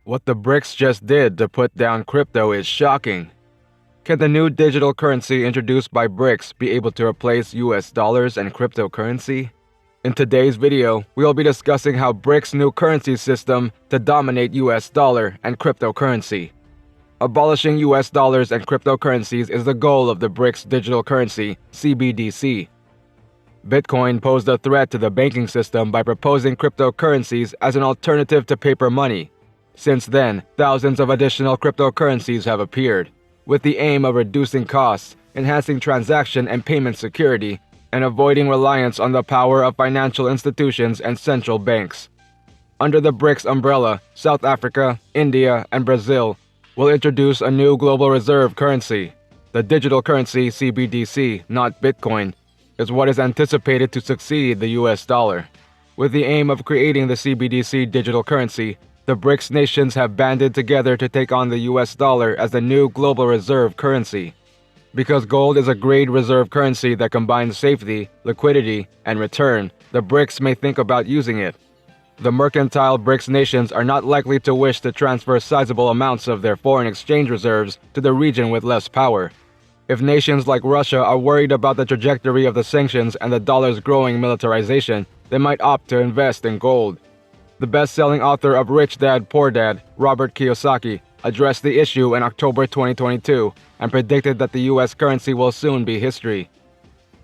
What the BRICS just did to put down crypto is shocking. Can the new digital currency introduced by BRICS be able to replace US dollars and cryptocurrency? In today's video, we'll be discussing how BRICS' new currency system to dominate US dollar and cryptocurrency. Abolishing US dollars and cryptocurrencies is the goal of the BRICS digital currency, CBDC. Bitcoin posed a threat to the banking system by proposing cryptocurrencies as an alternative to paper money. Since then, thousands of additional cryptocurrencies have appeared, with the aim of reducing costs, enhancing transaction and payment security, and avoiding reliance on the power of financial institutions and central banks. Under the BRICS umbrella, South Africa, India, and Brazil will introduce a new global reserve currency. The digital currency CBDC, not Bitcoin, is what is anticipated to succeed the US dollar. With the aim of creating the CBDC digital currency, the BRICS nations have banded together to take on the US dollar as the new global reserve currency. Because gold is a grade reserve currency that combines safety, liquidity, and return, the BRICS may think about using it. The mercantile BRICS nations are not likely to wish to transfer sizable amounts of their foreign exchange reserves to the region with less power. If nations like Russia are worried about the trajectory of the sanctions and the dollar's growing militarization, they might opt to invest in gold. The best-selling author of Rich Dad, Poor Dad, Robert Kiyosaki, addressed the issue in October 2022 and predicted that the US currency will soon be history.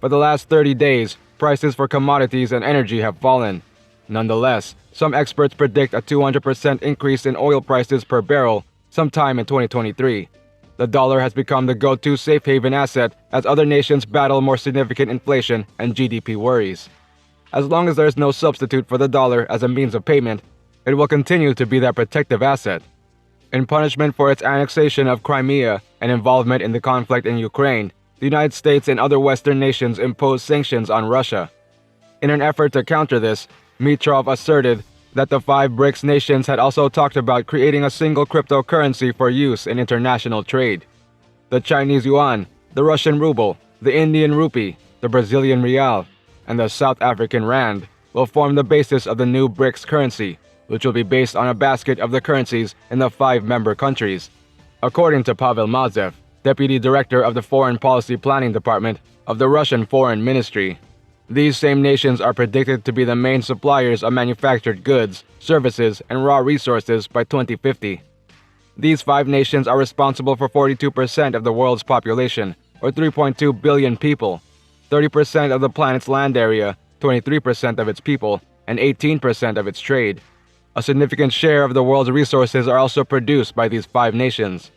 For the last 30 days, prices for commodities and energy have fallen. Nonetheless, some experts predict a 200% increase in oil prices per barrel sometime in 2023. The dollar has become the go-to safe haven asset as other nations battle more significant inflation and GDP worries. As long as there is no substitute for the dollar as a means of payment, it will continue to be that protective asset. In punishment for its annexation of Crimea and involvement in the conflict in Ukraine, the United States and other Western nations imposed sanctions on Russia. In an effort to counter this, Mitrov asserted that the 5 BRICS nations had also talked about creating a single cryptocurrency for use in international trade. The Chinese yuan, the Russian ruble, the Indian rupee, the Brazilian real, and the South African rand will form the basis of the new BRICS currency, which will be based on a basket of the currencies in the 5 member countries. According to Pavel Mazev, Deputy Director of the Foreign Policy Planning Department of the Russian Foreign Ministry, these same nations are predicted to be the main suppliers of manufactured goods, services, and raw resources by 2050. These 5 nations are responsible for 42% of the world's population, or 3.2 billion people, 30% of the planet's land area, 23% of its people, and 18% of its trade. A significant share of the world's resources are also produced by these 5 nations.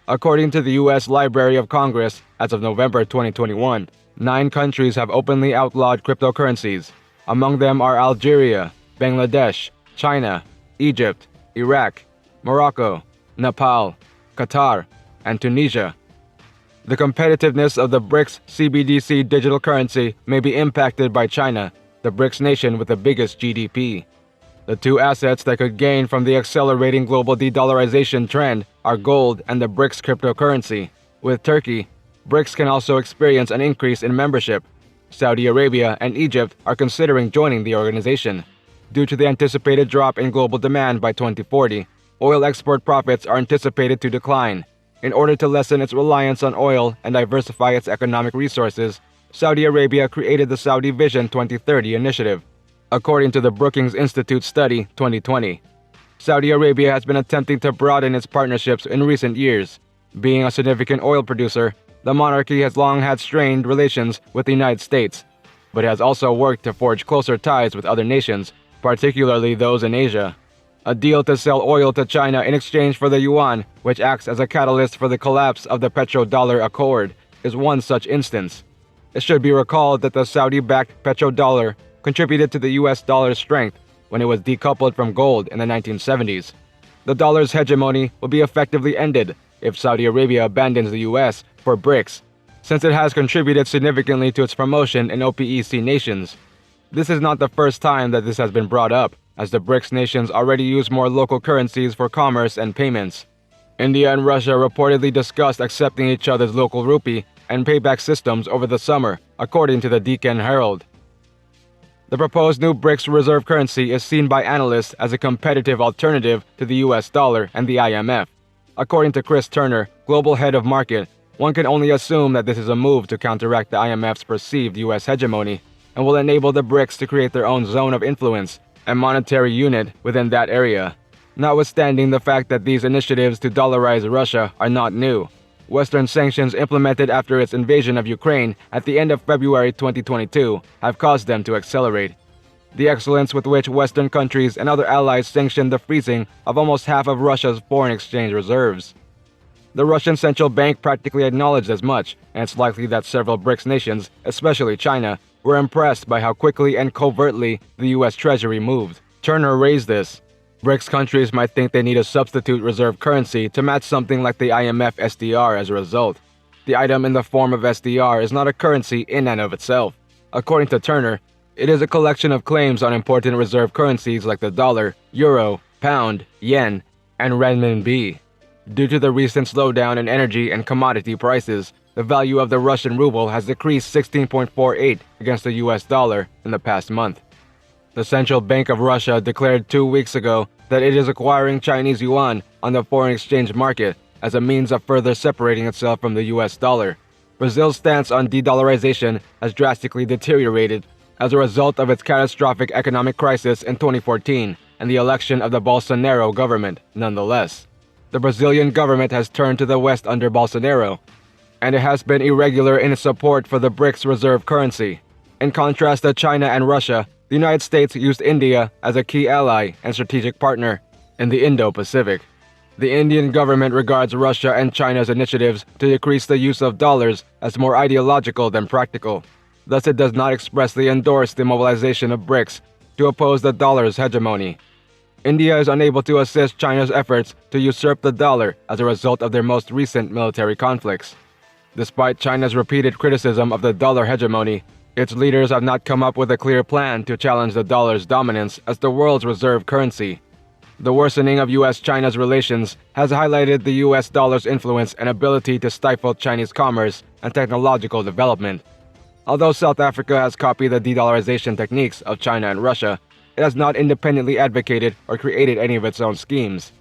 According to the U.S. Library of Congress, as of November 2021, 9 countries have openly outlawed cryptocurrencies. Among them are Algeria, Bangladesh, China, Egypt, Iraq, Morocco, Nepal, Qatar, and Tunisia. The competitiveness of the BRICS CBDC digital currency may be impacted by China, the BRICS nation with the biggest GDP. The 2 assets that could gain from the accelerating global de-dollarization trend are gold and the BRICS cryptocurrency. With Turkey, BRICS can also experience an increase in membership. Saudi Arabia and Egypt are considering joining the organization. Due to the anticipated drop in global demand by 2040, oil export profits are anticipated to decline. In order to lessen its reliance on oil and diversify its economic resources, Saudi Arabia created the Saudi Vision 2030 initiative. According to the Brookings Institute study 2020, Saudi Arabia has been attempting to broaden its partnerships in recent years. Being a significant oil producer, the monarchy has long had strained relations with the United States, but has also worked to forge closer ties with other nations, particularly those in Asia. A deal to sell oil to China in exchange for the yuan, which acts as a catalyst for the collapse of the petrodollar accord, is one such instance. It should be recalled that the Saudi-backed petrodollar contributed to the US dollar's strength when it was decoupled from gold in the 1970s. The dollar's hegemony will be effectively ended if Saudi Arabia abandons the US for BRICS, since it has contributed significantly to its promotion in OPEC nations. This is not the first time that this has been brought up, as the BRICS nations already use more local currencies for commerce and payments. India and Russia reportedly discussed accepting each other's local rupee and payback systems over the summer, according to the Deccan Herald. The proposed new BRICS reserve currency is seen by analysts as a competitive alternative to the US dollar and the IMF. According to Chris Turner, global head of market, one can only assume that this is a move to counteract the IMF's perceived US hegemony and will enable the BRICS to create their own zone of influence and monetary unit within that area. Notwithstanding the fact that these initiatives to dollarize Russia are not new, Western sanctions implemented after its invasion of Ukraine at the end of February 2022 have caused them to accelerate. The excellence with which Western countries and other allies sanctioned the freezing of almost half of Russia's foreign exchange reserves. The Russian central bank practically acknowledged as much, and it's likely that several BRICS nations, especially China, were impressed by how quickly and covertly the US Treasury moved. Turner raised this. BRICS countries might think they need a substitute reserve currency to match something like the IMF SDR as a result. The item in the form of SDR is not a currency in and of itself. According to Turner, it is a collection of claims on important reserve currencies like the dollar, euro, pound, yen, and renminbi. Due to the recent slowdown in energy and commodity prices, the value of the Russian ruble has decreased 16.48 against the US dollar in the past month. The Central Bank of Russia declared 2 weeks ago that it is acquiring Chinese yuan on the foreign exchange market as a means of further separating itself from the US dollar. Brazil's stance on de-dollarization has drastically deteriorated as a result of its catastrophic economic crisis in 2014 and the election of the Bolsonaro government. Nonetheless, the Brazilian government has turned to the West under Bolsonaro, and it has been irregular in its support for the BRICS reserve currency. In contrast to China and Russia, the United States used India as a key ally and strategic partner in the Indo-Pacific. The Indian government regards Russia and China's initiatives to decrease the use of dollars as more ideological than practical. Thus, it does not expressly endorse the mobilization of BRICS to oppose the dollar's hegemony. India is unable to assist China's efforts to usurp the dollar as a result of their most recent military conflicts. Despite China's repeated criticism of the dollar hegemony, its leaders have not come up with a clear plan to challenge the dollar's dominance as the world's reserve currency. The worsening of US-China's relations has highlighted the US dollar's influence and ability to stifle Chinese commerce and technological development. Although South Africa has copied the de-dollarization techniques of China and Russia, it has not independently advocated or created any of its own schemes.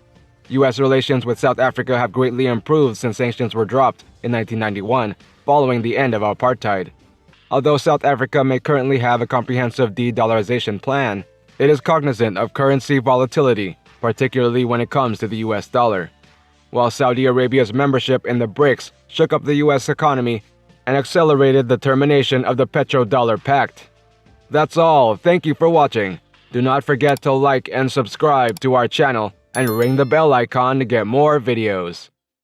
US relations with South Africa have greatly improved since sanctions were dropped in 1991, following the end of apartheid. Although South Africa may currently have a comprehensive de-dollarization plan, it is cognizant of currency volatility, particularly when it comes to the US dollar. While Saudi Arabia's membership in the BRICS shook up the US economy and accelerated the termination of the petrodollar pact. That's all. Thank you for watching. Do not forget to like and subscribe to our channel and ring the bell icon to get more videos.